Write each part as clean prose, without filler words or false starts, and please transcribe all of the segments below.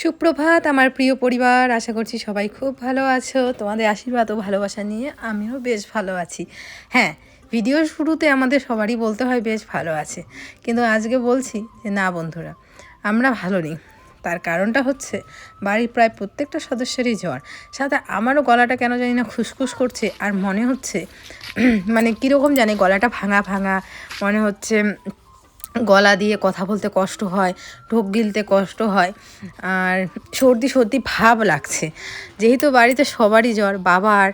সুপ্রভাত আমার প্রিয় পরিবার, আশা করছি সবাই খুব ভালো আছো। তোমাদের আশীর্বাদ ও ভালোবাসা নিয়ে আমিও বেশ ভালো আছি। হ্যাঁ, ভিডিওর শুরুতে আমাদের সবারই বলতে হয় বেশ ভালো আছে, কিন্তু আজকে বলছি যে না বন্ধুরা, আমরা ভালো নেই। তার কারণটা হচ্ছে বাড়ির প্রায় প্রত্যেকটা সদস্যেরই জ্বর, সাথে আমারও গলাটা কেন জানি না খুসখুস করছে, আর মনে হচ্ছে মানে কীরকম জানি গলাটা ভাঙা ভাঙা মনে হচ্ছে, গলা দিয়ে কথা বলতে কষ্ট হয়, ঢোক গিলতে কষ্ট হয়, আর সর্দি সর্দি ভাব লাগছে। যেহেতু বাড়িতে সবারই জ্বর, বাবার,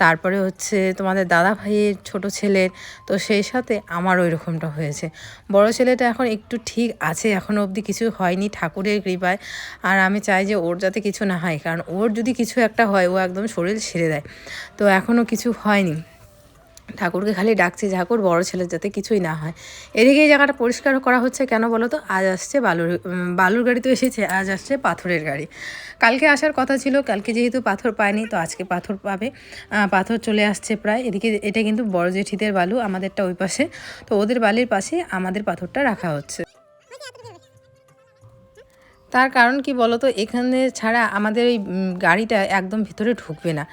তারপরে হচ্ছে তোমাদের দাদা ভাইয়ের ছোট ছেলের, তো সেই সাথে আমারও এরকমটা হয়েছে। বড় ছেলেটা এখন একটু ঠিক আছে, এখনও অবধি কিছু হয়নি ঠাকুরের কৃপায়। আর আমি চাই যে ওর যাতে কিছু না হয়, কারণ ওর যদি কিছু একটা হয় ও একদম শরীর ছেড়ে দেয়। তো এখনও কিছু হয়নি, ঠাকুরকে খালি ডাকছি ঠাকুর বড় ছেলের যাতে কিছুই না হয়। এদিকে এই জায়গাটা পরিষ্কার করা হচ্ছে কেন বলো তো, আজ আসছে বালুর গাড়ি তো এসেছে, আজ আসছে পাথরের গাড়ি। কালকে আসার কথা ছিল, কালকে যেহেতু পাথর পায়নি তো আজকে পাথর পাবে। পাথর চলে আসছে প্রায়। এদিকে এটা কিন্তু বড় জেঠিদের বালু, আমাদেরটা ওই পাশে, তো ওদের বালির পাশে আমাদের পাথরটা রাখা হচ্ছে। তার কারণ কি বলো তো, এখানে ছাড়া আমাদের এই গাড়িটা একদম ভিতরে ঢুকবে না,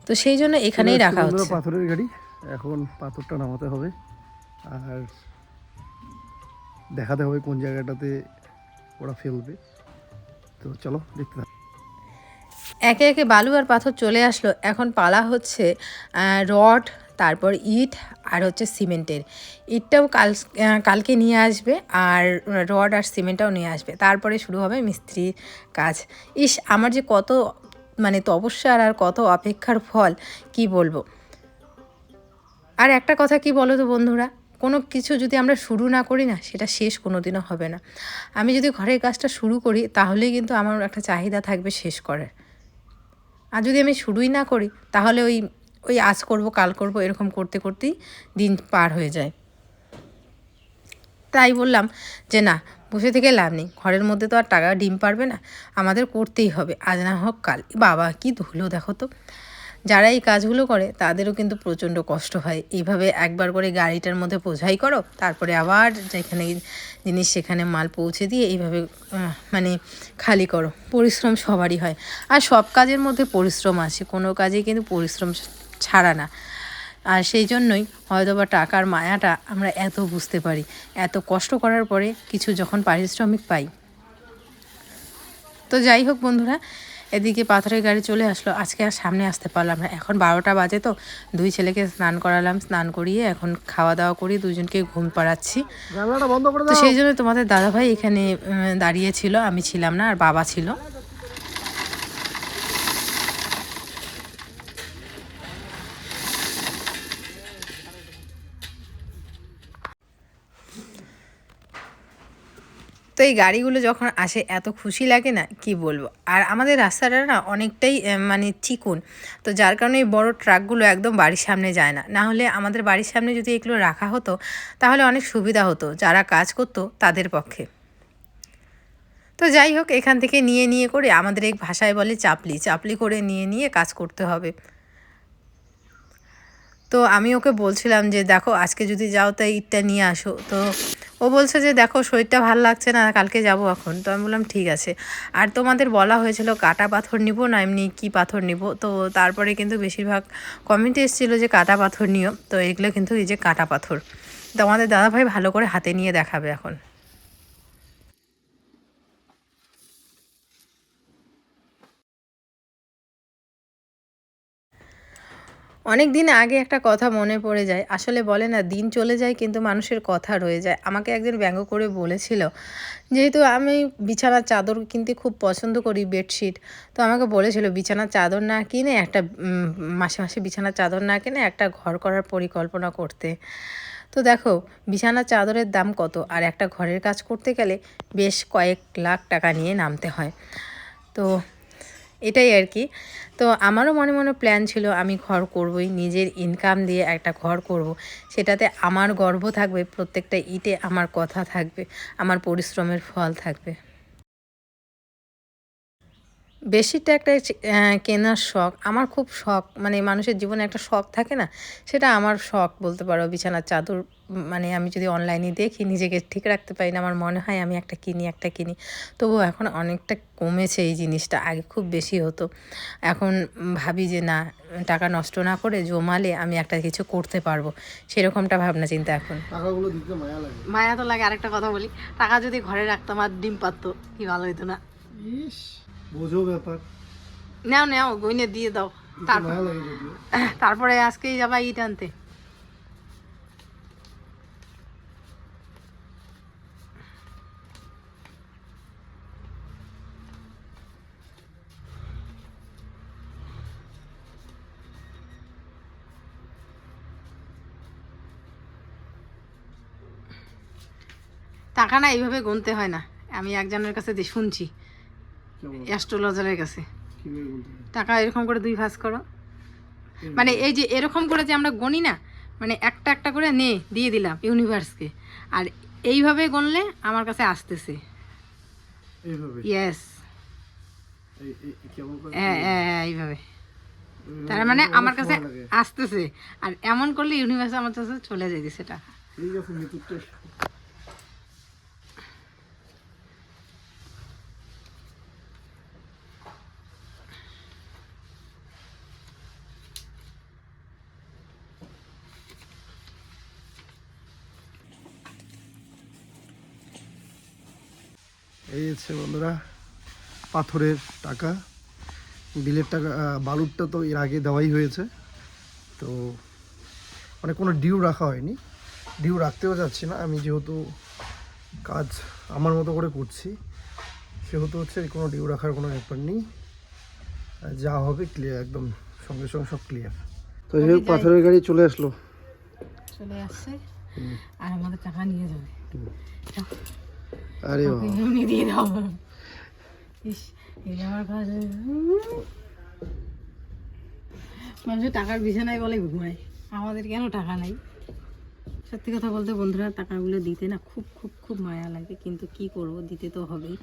তো সেই জন্য এখানেই রাখা হচ্ছে। পাথরের গাড়ি, এখন পাথরটা নামাতে হবে আর দেখাতে হবে কোন জায়গাটাতে ওরা ফেলবে। তো চলো দেখতে থাকো। একে একে বালু আর পাথর চলে আসলো, এখন পালা হচ্ছে রড, তারপর ইট, আর হচ্ছে সিমেন্টের। ইটটাও কালকে নিয়ে আসবে, আর রড আর সিমেন্টটাও নিয়ে আসবে, তারপরে শুরু হবে মিস্ত্রির কাজ। আমার যে কত মানে তপস্যার আর কত অপেক্ষার ফল কি বলবো। আর একটা কথা কি বলো তো বন্ধুরা, কোনো কিছু যদি আমরা শুরু না করি না, সেটা শেষ কোনো দিনও হবে না। আমি যদি ঘরের কাজটা শুরু করি তাহলেই কিন্তু আমার একটা চাহিদা থাকবে শেষ করার। আর যদি আমি শুরুই না করি তাহলে ওই ওই আজ করব কাল করব এরকম করতে করতেই দিন পার হয়ে যায়। তাই বললাম যে না, বসে থেকে লাভ নেই, ঘরের মধ্যে তো আর টাকা ডিম পারবে না, আমাদের করতেই হবে, আজ না হোক কাল। বাবা কি ধুলো দেখো তো, যারা এই কাজগুলো করে তাদেরও কিন্তু প্রচণ্ড কষ্ট হয়। এইভাবে একবার করে গাড়িটার মধ্যে বোঝাই করো, তারপরে আবার যেখানে জিনিস সেখানে মাল পৌঁছে দিয়ে এইভাবে মানে খালি করো। পরিশ্রম সবারই হয়, আর সব কাজের মধ্যে পরিশ্রম আছে, কোনো কাজেই কিন্তু পরিশ্রম ছাড়া না। আর সেই জন্যই হয়তো বা টাকার মায়াটা আমরা এত বুঝতে পারি, এত কষ্ট করার পরে কিছু যখন পারিশ্রমিক পাই। তো যাই হোক বন্ধুরা, এদিকে পাথরের গাড়ি চলে আসলো, আজকে আর সামনে আসতে পারলাম না। এখন 12টা বাজে, তো দুই ছেলেকে স্নান করালাম, স্নান করিয়ে এখন খাওয়া দাওয়া করি, দুজনকে ঘুম পাড়াচ্ছি। তো সেই জন্য তোমাদের দাদাভাই এখানে দাঁড়িয়েছিল, আমি ছিলাম না, আর বাবা ছিল। তো এই গাড়িগুলো যখন আসে এত খুশি লাগে না কি বলবো। আর আমাদের রাস্তাটা না অনেকটাই মানে চিকন, তো যার কারণে এই বড়ো ট্রাকগুলো একদম বাড়ির সামনে যায় না। না হলে আমাদের বাড়ির সামনে যদি এগুলো রাখা হতো তাহলে অনেক সুবিধা হতো যারা কাজ করতো তাদের পক্ষে। তো যাই হোক, এখান থেকে নিয়ে নিয়ে করে, আমাদের এই ভাষায় বলে চাপলি চাপলি করে নিয়ে নিয়ে কাজ করতে হবে। তো আমি ওকে বলছিলাম যে দেখো আজকে যদি যাও তো ইটটা নিয়ে আসো, তো ও বলছে যে দেখো শরীরটা ভালো লাগছে না, কালকে যাব এখন। তো আমি বললাম ঠিক আছে। আর তোমাদের বলা হয়েছিল কাটা পাথর নিব না এমনি কি পাথর নিব, তো তারপরে কিন্তু বেশিরভাগ কমেন্টে এসেছিলো যে কাটা পাথর নিও, তো এগুলো কিন্তু এই যে কাটা পাথর, তো আমাদের দাদাভাই ভালো করে হাতে নিয়ে দেখাবে এখন। অনেক দিন আগে একটা কথা মনে পড়ে যায়, আসলে বলে না দিন চলে যায় কিন্তু মানুষের কথা রয়ে যায়। আমাকে একজন ব্যঙ্গ করে বলেছিল, যেহেতু আমি বিছানার চাদর কিনতে খুব পছন্দ করি, বেডশিট, তো আমাকে বলেছিল বিছানার চাদর না কিনে একটা মাসে মাসে বিছানার চাদর না কিনে একটা ঘর করার পরিকল্পনা করতে। তো দেখো বিছানার চাদরের দাম কত, আর একটা ঘরের কাজ করতে গেলে বেশ কয়েক লাখ টাকা নিয়ে নামতে হয়। তো এটাই আর কি। তো আমারও মনে মনে প্ল্যান ছিল আমি ঘর করবই, নিজের ইনকাম দিয়ে একটা ঘর করব। সেটাতে আমার গর্ব থাকবে, প্রত্যেকটা ইটে আমার কথা থাকবে, আমার পরিশ্রমের ফল থাকবে। বেশিটা একটা কেনার শখ, আমার খুব শখ, মানে মানুষের জীবনে একটা শখ থাকে না, সেটা আমার শখ বলতে পারো। বিছানার চাদর মানে আমি যদি অনলাইনে দেখি নিজেকে ঠিক রাখতে পারি না, আমার মনে হয় আমি একটা কিনি। তবুও এখন অনেকটা কমেছে এই জিনিসটা, আগে খুব বেশি হতো। এখন ভাবি যে না, টাকা নষ্ট না করে জমালে আমি একটা কিছু করতে পারবো, সেরকমটা ভাবনা চিন্তা এখন। টাকাগুলো দিতে মায়া লাগে। মায়া তো লাগে। আরেকটা কথা বলি, টাকা যদি ঘরে রাখতাম আর ডিম পারতো কি ভালো হতো না? ইস, বোঝো ব্যাপার। নাও গইনে দিয়ে দাও। মায়া লাগে যদিও। তারপরে আজকেই যাবা ইট আনতে। টাকা না এইভাবে গুনতে হয় না, আমি একজনের কাছে শুনছি, অ্যাস্ট্রোলজারের কাছে। টাকা এরকম করে 2 ভাঁজ করো, মানে এই যে এরকম করে যে আমরা গণি না, মানে একটা একটা করে দিয়ে দিলাম ইউনিভার্সকে, আর এইভাবে গণলে আমার কাছে আসতেছে। ইয়েস, হ্যাঁ এইভাবে, তার মানে আমার কাছে আসতেছে, আর এমন করলে ইউনিভার্সে আমার কাছে চলে যাইতেছে টাকা। এই হচ্ছে বন্ধুরা পাথরের টাকা, বিলের টাকা। বালুরটা তো এর আগে দেওয়াই হয়েছে, তো মানে কোনো ডিউ রাখা হয়নি, ডিউ রাখতেও যাচ্ছি না আমি, যেহেতু কাজ আমার মতো করে করছি সেহেতু হচ্ছে কোনো ডিউ রাখার কোনো ব্যাপার নেই, যা হবে ক্লিয়ার, একদম সঙ্গে সঙ্গে সব ক্লিয়ার। তো এই পাথরের গাড়ি চলে আসলো, চলে আসছে, আর আমাদের টাকা নিয়ে যাবে। আরে এমনি দিয়ে দাও। ইস, এই আমার কাছে মানুষের টাকার বিছানায় বলে ঘুমায়, আমাদের কেন টাকা নাই? সত্যি কথা বলতে বন্ধুরা, টাকাগুলো দিতে না খুব খুব খুব মায়া লাগে, কিন্তু কি করব, দিতে তো হবেই।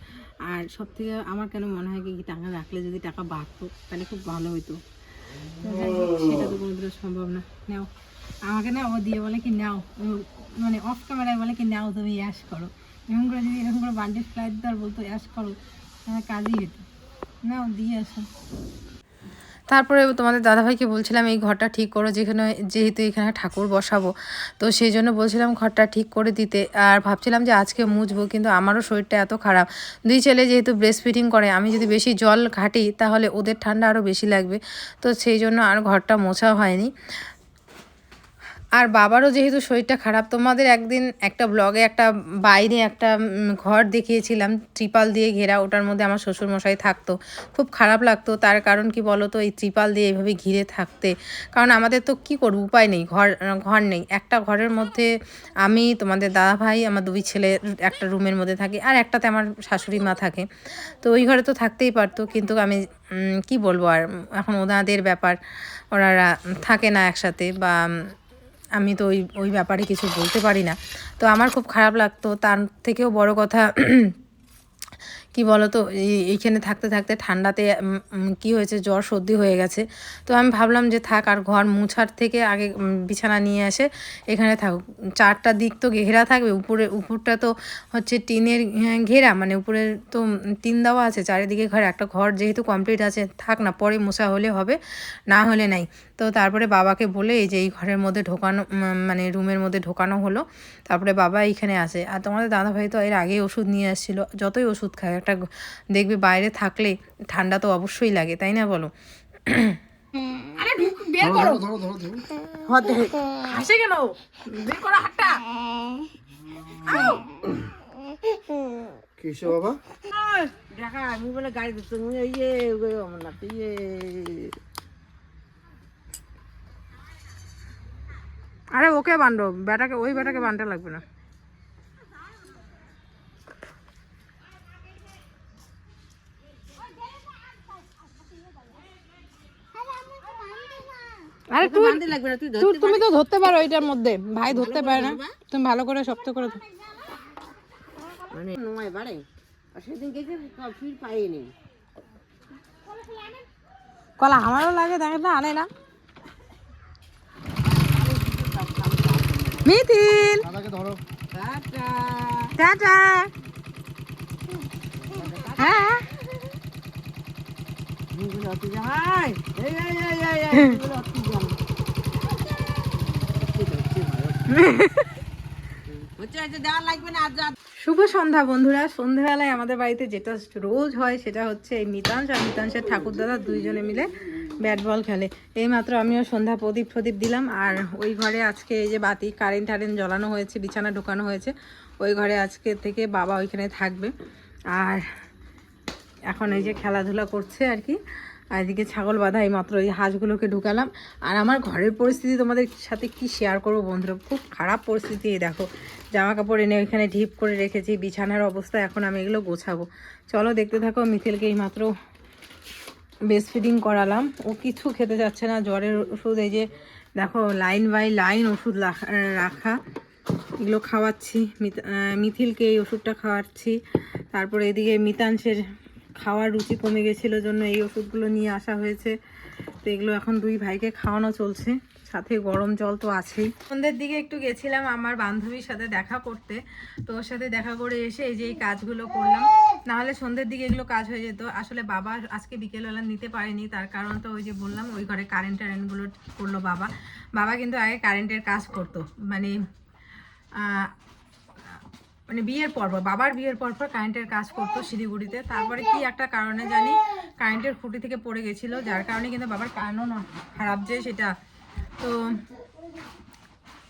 আর সব থেকে আমার কেন মনে হয় কি, টাকা রাখলে যদি টাকা বাড়তো তাহলে খুব ভালো হতো, সেটা তো কোনোদিনও সম্ভব না। নাও, আমাকে না ও দিয়ে বলে কি নাও, মানে অফ ক্যামেরায় বলে কি নাও তুমি অ্যাশ করো, এরকম করে যদি এরকম করে বান্ডিল ফ্লাইট দেওয়ার বলতো অ্যাশ করো, কাজই হতো। নাও দিয়ে আসো। তারপরে তোমাদের দাদাভাইকে বলছিলাম এই ঘরটা ঠিক করো, যেহেতু এখানে ঠাকুর বসাবো, তো সেই জন্য বলছিলাম ঘরটা ঠিক করে দিতে। আর ভাবছিলাম যে আজকে মুছবো, কিন্তু আমারও শরীরটা এত খারাপ, 2 ছেলে যেহেতু ব্রেস্ট ফিডিং করে, আমি যদি বেশি জল ঘাঁটি তাহলে ওদের ঠান্ডা আরও বেশি লাগবে, তো সেই জন্য আর ঘরটা মোছা হয়নি। আর বাবারও যেহেতু শরীরটা খারাপ, তোমাদের একদিন একটা ব্লগে একটা বাইরে একটা ঘর দেখিয়েছিলাম ত্রিপাল দিয়ে ঘেরা, ওটার মধ্যে আমার শ্বশুরমশাই থাকতো, খুব খারাপ লাগতো। তার কারণ কি বলো তো, এই ত্রিপাল দিয়ে এইভাবে ঘিরে থাকতে, কারণ আমাদের তো কি করব, উপায় নেই, ঘর নেই। একটা ঘরের মধ্যে আমি, তোমাদের দাদা ভাই, আমার 2 ছেলে একটা রুমের মধ্যে থাকি, আর একটাতে আমার শাশুড়ি মা থাকে, তো ওই ঘরে তো থাকতেই পারতো, কিন্তু আমি কি বলবো, আর এখন ওনাদের ব্যাপার, ওনারা থাকে না একসাথে, বা আমি তো ওই ব্যাপারে কিছু বলতে পারি না, তো আমার খুব খারাপ লাগতো। তার থেকেও বড় কথা কি বলো তো, এইখানে থাকতে থাকতে ঠান্ডাতে কি হয়েছে, জ্বর সর্দি হয়ে গেছে, তো আমি ভাবলাম যে থাক, আর ঘর মুছার থেকে আগে বিছানা নিয়ে এসে এখানে থাকুক। 4টা দিক তো ঘেরা থাকবে, উপরটা তো হচ্ছে টিনের ঘেরা, মানে উপরে তো টিন দেওয়া আছে, চারিদিকে ঘর, একটা ঘর যেহেতু কমপ্লিট আছে, থাক না, পরে মোছা হলে হবে, না হলে নাই। তো তারপরে বাবাকে বলে এই যে এই ঘরের মধ্যে ঢোকানো, মানে রুমের মধ্যে ঢোকানো হলো, তারপরে বাবা এইখানে আসে। আর তোমাদের দাদাভাই তো এর আগেই ওষুধ নিয়ে আসছিলো, যতই ওষুধ খায় একটা দেখবে বাইরে থাকলে ঠান্ডা তো অবশ্যই লাগে, তাই না বলো? আরে বের করো, হাসে কেন, বের করো হাতটা। কিসে বাবা? দেখা আমি বলে গাড়ি দিতে আমার না আরে ওকে বান্ডো, বেটাকে, ওই বেটাকে বানতে লাগবে না। আরে লাগবে না, তুমি তো ধরতে পারো এটার মধ্যে, ভাই ধরতে পারে না, তুমি ভালো করে শক্ত করে মানে নয় বাড়ে, আর সেদিন গেছে ফির পাইনি। কলা আমারও লাগে, দেখে না আনে না। মিথিল দাদাকে ধরো। টাটা। টাটা। হ্যাঁ এগুলো অতি জামাই। এগুলো অতি জামাই। হচ্ছে দেওয়া লাগবে না আজ। শুভ সন্ধ্যা বন্ধুরা। সন্ধ্যাবেলায় আমাদের বাড়িতে যেটা রোজ হয় সেটা হচ্ছে এই মিতাংশ আর মিতাংশের ঠাকুরদাদা দুইজনে মিলে ব্যাট বল খেলে। এইমাত্র আমিও সন্ধ্যা প্রদীপ দিলাম। আর ওই ঘরে আজকে এই যে বাতি কারেন্ট জ্বালানো হয়েছে, বিছানা ঢোকানো হয়েছে, ওই ঘরে আজকে থেকে বাবা ওইখানে থাকবে। আর এখন এই যে খেলাধুলা করছে আর কি। আর এদিকে ছাগল বাঁধা, এই মাত্র এই হাঁসগুলোকে ঢুকালাম। আর আমার ঘরের পরিস্থিতি তোমাদের সাথে কি শেয়ার করবো বন্ধুরা, খুব খারাপ পরিস্থিতি। এই দেখো জামা কাপড় এনে ওইখানে ঢিপ করে রেখেছি, বিছানার অবস্থা। এখন আমি এগুলো গোছাবো, চলো দেখতে থাকো। মিথিলকে এই মাত্র ব্রেস্ট ফিডিং করালাম, ও কিছু খেতে যাচ্ছে না। জ্বরের ওষুধ এই যে দেখো লাইন বাই লাইন ওষুধ রাখা, এগুলো খাওয়াচ্ছি। মিথিলকে এই ওষুধটা খাওয়াচ্ছি। তারপরে এদিকে মিতাংশের খাওয়ার রুচি কমে গেছিলো জন্য এই ওষুধগুলো নিয়ে আসা হয়েছে। তো এগুলো এখন দুই ভাইকে খাওয়ানো চলছে, সাথে গরম জল তো আছেই। সন্ধ্যের দিকে একটু গেছিলাম আমার বান্ধবীর সাথে দেখা করতে, তো ওর সাথে দেখা করে এসে এই যে এই কাজগুলো করলাম। নাহলে সন্ধ্যের দিকে এগুলো কাজ হয়ে যেত। আসলে বাবা আজকে বিকেলবেলা নিতে পারেনি, তার কারণ তো ওই যে বললাম ওই ঘরে কারেন্টগুলো করলো বাবা। বাবা কিন্তু আগে কারেন্টের কাজ করতো, মানে বাবার বিয়ের পর কারেন্টের কাজ করতো শিলিগুড়িতে। তারপরে কি একটা কারণে জানি কারেন্টের খুঁটি থেকে পড়ে গেছিলো, যার কারণে কিন্তু বাবার কানও খারাপ যে সেটা, তো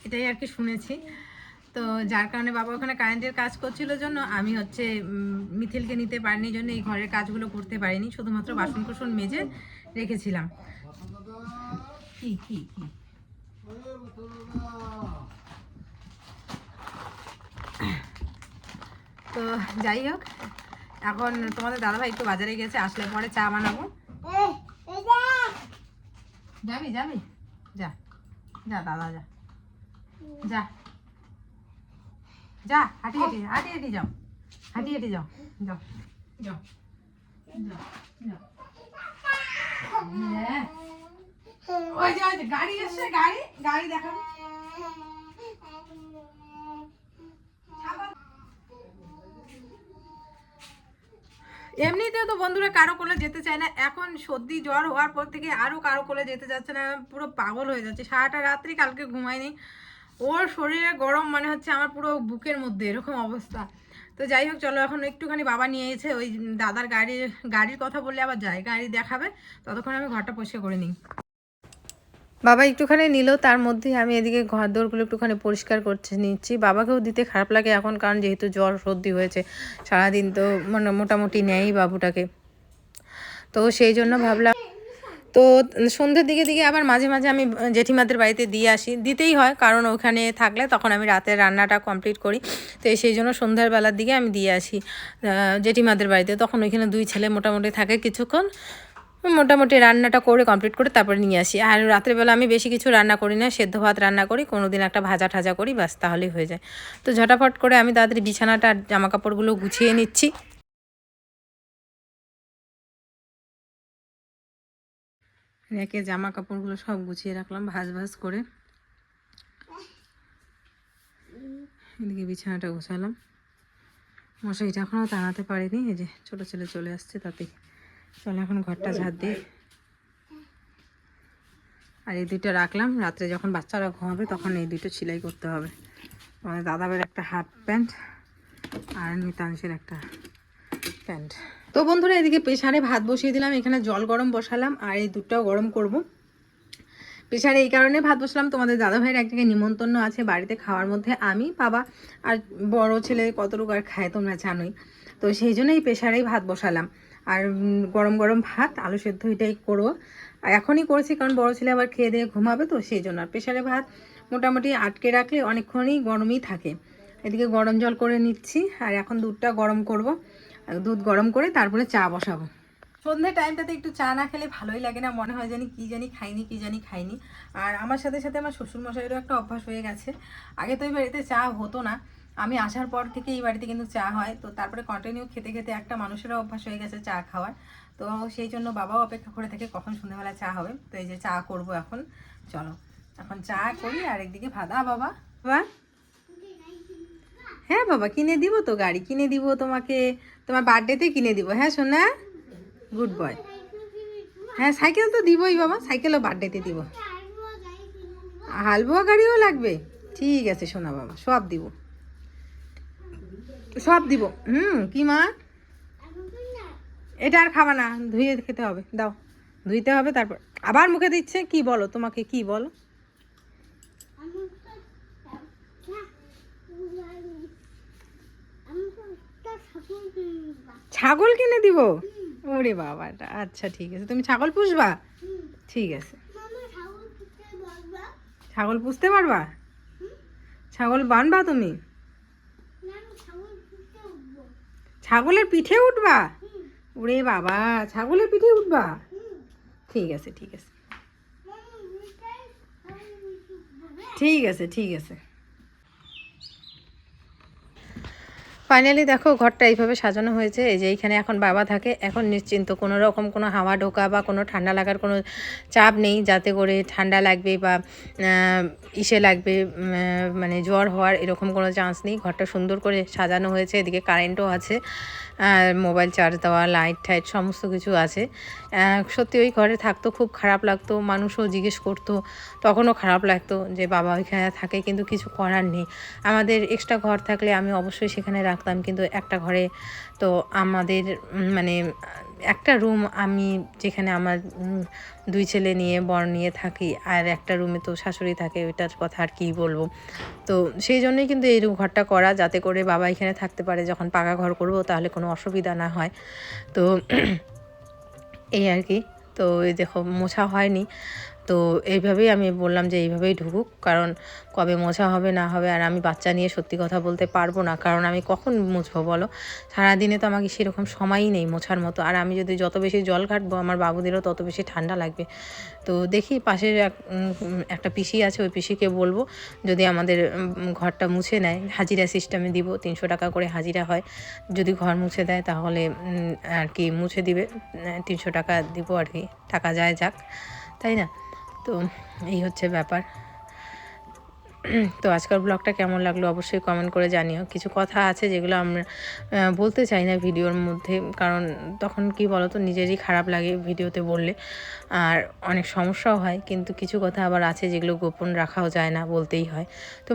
এটাই আর কি শুনেছি। তো যার কারণে বাবা ওখানে কারেন্টের কাজ করছিল জন্য আমি হচ্ছে মিথিলকে নিতে পারিনি, জন্য এই ঘরের কাজগুলো করতে পারিনি, শুধুমাত্র বাসন কোসন মেজে রেখেছিলাম। কি কি কি তো যাই হোক, এখন তোমাদের দাদাভাই একটু বাজারে গেছে, আসলে পরে চা বানাবো। যাবি যাবি যা যা দাদা যা যা যা, হাঁটি হাঁটি হাঁটি হাঁটি যাও, হাঁটি হাঁটি যাও যাও যাও যাও। ওই যে গাড়ি এসছে, গাড়ি গাড়ি দেখাবো। এমনিতেও তো বন্ধুরা কারো কোলে যেতে চায় না, এখন সর্দি জ্বর হওয়ার পর থেকে আরও কারো কোলে যেতে যাচ্ছে না, পুরো পাগল হয়ে যাচ্ছে। সারাটা রাত্রি কালকে ঘুমায়নি, ওর শরীরে গরম মানে হচ্ছে আমার পুরো বুকের মধ্যে এরকম অবস্থা। তো যাই হোক চলো, এখন একটুখানি বাবা নিয়ে এসে ওই দাদার গাড়ির কথা বললে আবার যায়, গাড়ি দেখাবে, ততক্ষণ আমি ঘরটা পরিষ্কার করে নিই। বাবা একটুখানি নিল, তার মধ্যে আমি এদিকে ঘর দোরগুলো একটুখানি পরিষ্কার করতে নিচ্ছি। বাবাকেও দিতে খারাপ লাগে এখন, কারণ যেহেতু জ্বর সর্দি হয়েছে, সারাদিন তো মানে মোটামুটি নেয়ই বাবুটাকে, তো সেই জন্য ভাবলাম। তো সন্ধ্যের দিকে আবার মাঝে মাঝে আমি জেঠিমাদের বাড়িতে দিয়ে আসি, দিতেই হয়, কারণ ওখানে থাকলে তখন আমি রাতের রান্নাটা কমপ্লিট করি। তো সেই জন্য সন্ধ্যার বেলার দিকে আমি দিয়ে আসি জেঠিমাদের বাড়িতে, তখন ওইখানে দুই ছেলে মোটামুটি থাকে কিছুক্ষণ, মোটামুটি রান্নাটা করে কমপ্লিট করে তারপরে নিয়ে আসি। আর রাত্রেবেলা আমি বেশি কিছু রান্না করি না, সেদ্ধ ভাত রান্না করি, কোনো দিন একটা ভাজা ঠাজা করি, ব্যাস তাহলেই হয়ে যায়। তো ঝটাফট করে আমি তাড়াতাড়ি বিছানাটা আর জামা কাপড়গুলো গুছিয়ে নিচ্ছি। রেখে জামা কাপড়গুলো সব গুছিয়ে রাখলাম ভাঁজ করে। এদিকে বিছানাটা গোছালাম, মশারিটা এখনও টানাতে পারিনি, এই যে ছোটো ছেলে চলে আসছে তাতেই। চলো এখন ঘরটা ঝাড় দিই। আর এই দুটো রাখলাম, রাত্রে যখন বাচ্চারা ঘুমাবে তখন এই দুটো সেলাই করতে হবে। আমাদের দাদাবের একটা হাফ প্যান্ট আর মিতাংশের একটা প্যান্ট। তো বন্ধুরা এদিকে প্রেসারে ভাত বসিয়ে দিলাম, এখানে জল গরম বসালাম আর এই দুধটাও গরম করব। প্রেসারে এই কারণে ভাত বসালাম, তোমাদের দাদাভাইয়ের এক জায়গায় নিমন্ত্রণ আছে বাড়িতে খাওয়ার মধ্যে, আমি বাবা আর বড় ছেলে কতটুকু আর খায় তোমরা জানোই, তো সেই জন্য এই প্রেসারেই ভাত বসালাম। আর গরম গরম ভাত আলু সেদ্ধ এটাই করবো, আর এখনই করেছি কারণ বড় ছেলে আবার খেয়ে দিয়ে ঘুমাবে, তো সেই জন্য। আর প্রেসারে ভাত মোটামুটি আটকে রাখলে অনেকক্ষণই গরমই থাকে। এদিকে গরম জল করে নিচ্ছি আর এখন দুধটা গরম করব, দুধ গরম করে তারপরে চা বসাবো। সন্ধ্যে টাইমটাতে একটু চা না খেলে ভালোই লাগে না, মনে হয় কি জানি খাইনি। আর আমার সাথে সাথে আমার শ্বশুরমশাইয়েরও একটা অভ্যাস হয়ে গেছে, আগে তো এই বাড়িতে চা হতো না, আমি আসার পর থেকে এই বাড়িতে কিন্তু চা হয়, তো তারপরে কন্টিনিউ খেতে খেতে একটা মানুষেরও অভ্যাস হয়ে গেছে চা খাওয়ার। তো সেই জন্য বাবাও অপেক্ষা করে থাকে কখন সন্ধ্যাবেলা চা হবে। তো এই যে চা করব এখন, চলো এখন চা করি আর একদিকে ভাদা। বাবা বাবা, হ্যাঁ বাবা কিনে দিব তো, গাড়ি কিনে দিব তোমাকে, তোমার বার্থডেতে কিনে দিব। হ্যাঁ সোনা, গুড বয়। হ্যাঁ সাইকেল তো দিবই বাবা, সাইকেলও বার্থডেতে দিব। হালবোয়া গাড়িও লাগবে, ঠিক আছে সোনা বাবা, সব দিব সব দিব। কি মা, এটা আর খাবা না, ধুয়ে খেতে হবে, দাও ধুইতে হবে তারপর। আবার মুখে দিচ্ছে, কি বলো তোমাকে, কি বলো? ছাগল কিনে দিব? ওরে বাবাটা, আচ্ছা ঠিক আছে, তুমি ছাগল পুষবা? ঠিক আছে, ছাগল পুষতে পারবা? ছাগল বানবা তুমি? ছাগলের পিঠে উঠবা? ওরে বাবা, ছাগলের পিঠে উঠবা? ঠিক আছে ঠিক আছে ঠিক আছে ঠিক আছে। ফাইনালি দেখো ঘরটা এইভাবে সাজানো হয়েছে। এই যে এইখানে এখন বাবা থাকে, এখন নিশ্চিন্ত, কোনো রকম কোনো হাওয়া ঢোকা বা কোনো ঠান্ডা লাগার কোনো চাপ নেই, যাতে করে ঠান্ডা লাগবে বা ইসে লাগবে, মানে জ্বর হওয়ার এরকম কোনো চান্স নেই। ঘরটা সুন্দর করে সাজানো হয়েছে, এদিকে কারেন্টও আছে, আর মোবাইল চার্জ দেওয়া, লাইট টাইট সমস্ত কিছু আছে। সত্যি ওই ঘরে থাকতো খুব খারাপ লাগতো, মানুষও জিজ্ঞেস করতো, তখনও খারাপ লাগতো যে বাবা ওইখানে থাকে, কিন্তু কিছু করার নেই। আমাদের এক্সট্রা ঘর থাকলে আমি অবশ্যই সেখানে রাখতাম, কিন্তু একটা ঘরে তো আমাদের মানে একটা রুম, আমি যেখানে আমার দুই ছেলে নিয়ে বর নিয়ে থাকি, আর একটা রুমে তো শাশুড়ি থাকে, ওইটার কথা আর কী বলবো। তো সেই জন্যই কিন্তু এই ঘরটা করা, যাতে করে বাবা এখানে থাকতে পারে, যখন পাকা ঘর করব তাহলে কোনো অসুবিধা না হয়। তো এই আর কি। তো এই দেখো মোছা হয়নি, তো এইভাবেই আমি বললাম যে এইভাবেই ঢুকুক, কারণ কবে মোছা হবে না হবে, আর আমি বাচ্চা নিয়ে সত্যি কথা বলতে পারবো না, কারণ আমি কখন মুছবো বলো? সারাদিনে তো আমাকে সেরকম সময়ই নেই মোছার মতো, আর আমি যদি যত বেশি জল ঘাটবো আমার বাবুদেরও তত বেশি ঠান্ডা লাগবে। তো দেখি পাশের একটা পিসি আছে, ওই পিসিকে বলবো যদি আমাদের ঘরটা মুছে নেয়, হাজিরা সিস্টেমে দিব, 300 টাকা করে হাজিরা হয়, যদি ঘর মুছে দেয় তাহলে আর কি মুছে দিবে, 300 টাকা দিব আর কি, টাকা যায় যাক, তাই না? তো এই হচ্ছে ব্যাপার। তো আজকের ব্লগটা কেমন লাগলো অবশ্যই কমেন্ট করে জানিও। কিছু কথা আছে যেগুলো আমরা বলতে চাই না ভিডিওর মধ্যে, কারণ তখন কি বলো তো, নিজেরই খারাপ লাগে ভিডিওতে বললে, আর অনেক সমস্যাও হয়, কিন্তু কিছু কথা আবার আছে যেগুলো গোপন রাখাও যায় না, বলতেই হয়। তো